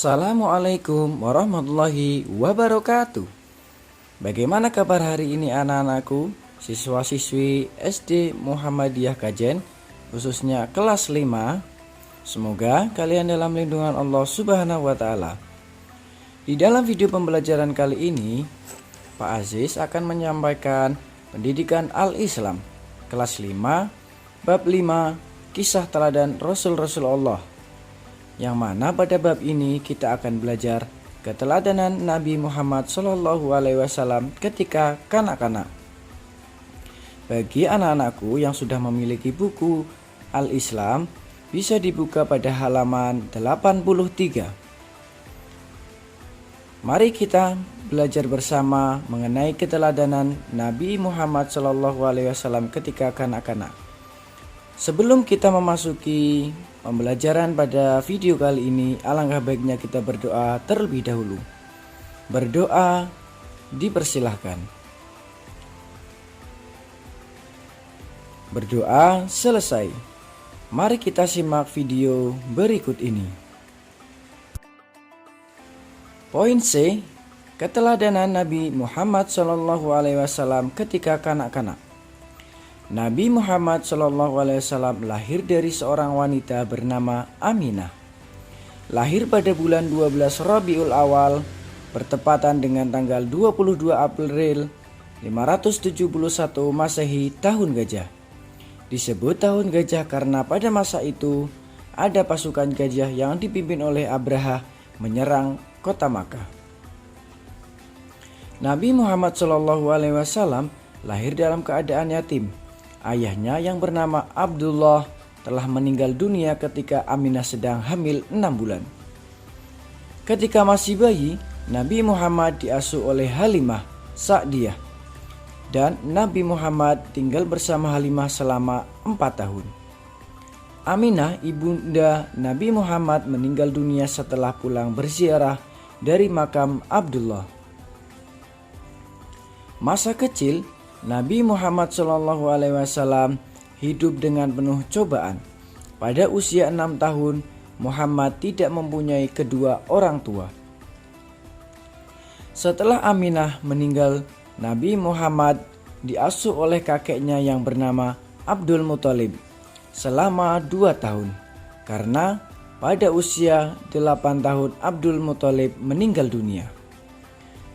Assalamualaikum warahmatullahi wabarakatuh. Bagaimana kabar hari ini anak-anakku, siswa-siswi SD Muhammadiyah Kajen, khususnya kelas 5. Semoga kalian dalam lindungan Allah Subhanahu wa Ta'ala. Di dalam video pembelajaran kali ini, Pak Aziz akan menyampaikan pendidikan Al-Islam kelas 5, bab 5, kisah teladan Rasul-Rasul Allah. Yang mana pada bab ini kita akan belajar keteladanan Nabi Muhammad SAW ketika kanak-kanak. Bagi anak-anakku yang sudah memiliki buku Al-Islam, bisa dibuka pada halaman 83. Mari kita belajar bersama mengenai keteladanan Nabi Muhammad SAW ketika kanak-kanak. Sebelum kita memasuki pembelajaran pada video kali ini, alangkah baiknya kita berdoa terlebih dahulu. Berdoa dipersilahkan. Berdoa selesai. Mari kita simak video berikut ini. Poin C, keteladanan Nabi Muhammad SAW ketika kanak-kanak. Nabi Muhammad SAW lahir dari seorang wanita bernama Aminah. Lahir pada bulan 12 Rabiul Awal, bertepatan dengan tanggal 22 April 571 Masehi tahun gajah. Disebut tahun gajah karena pada masa itu ada pasukan gajah yang dipimpin oleh Abraha menyerang kota Makkah. Nabi Muhammad SAW lahir dalam keadaan yatim. Ayahnya yang bernama Abdullah telah meninggal dunia ketika Aminah sedang hamil 6 bulan. Ketika masih bayi, Nabi Muhammad diasuh oleh Halimah Sa'diyah, dan Nabi Muhammad tinggal bersama Halimah selama 4 tahun. Aminah, ibunda Nabi Muhammad, meninggal dunia setelah pulang berziarah dari makam Abdullah. Masa kecil Nabi Muhammad SAW hidup dengan penuh cobaan. Pada usia 6 tahun, Muhammad tidak mempunyai kedua orang tua. Setelah Aminah meninggal, Nabi Muhammad diasuh oleh kakeknya yang bernama Abdul Muthalib selama 2 tahun. Karena pada usia 8 tahun Abdul Muthalib meninggal dunia.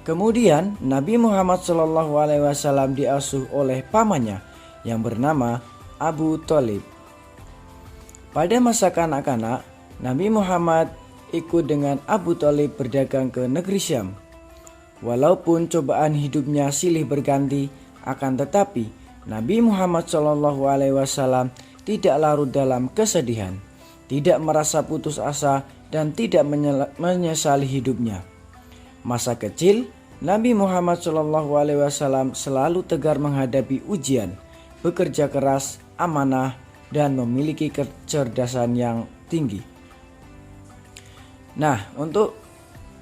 Kemudian Nabi Muhammad SAW diasuh oleh pamannya yang bernama Abu Thalib. Pada masa kanak-kanak, Nabi Muhammad ikut dengan Abu Thalib berdagang ke negeri Syam. Walaupun cobaan hidupnya silih berganti, akan tetapi Nabi Muhammad SAW tidak larut dalam kesedihan, tidak merasa putus asa, dan tidak menyesali hidupnya. Masa kecil Nabi Muhammad SAW selalu tegar menghadapi ujian, bekerja keras, amanah, dan memiliki kecerdasan yang tinggi. Nah, untuk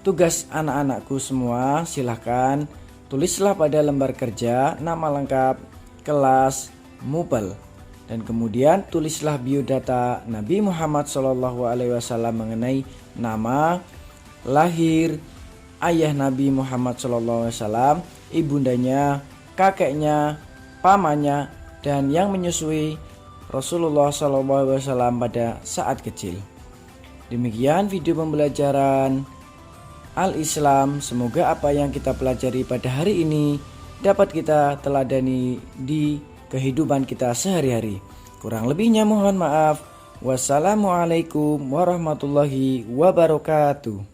tugas anak-anakku semua, silahkan tulislah pada lembar kerja nama lengkap, kelas, mubal, dan kemudian tulislah biodata Nabi Muhammad SAW mengenai nama, lahir, ayah Nabi Muhammad SAW, ibundanya, kakeknya, pamannya, dan yang menyusui Rasulullah SAW pada saat kecil. Demikian video pembelajaran Al-Islam. Semoga apa yang kita pelajari pada hari ini dapat kita teladani di kehidupan kita sehari-hari. Kurang lebihnya mohon maaf. Wassalamualaikum warahmatullahi wabarakatuh.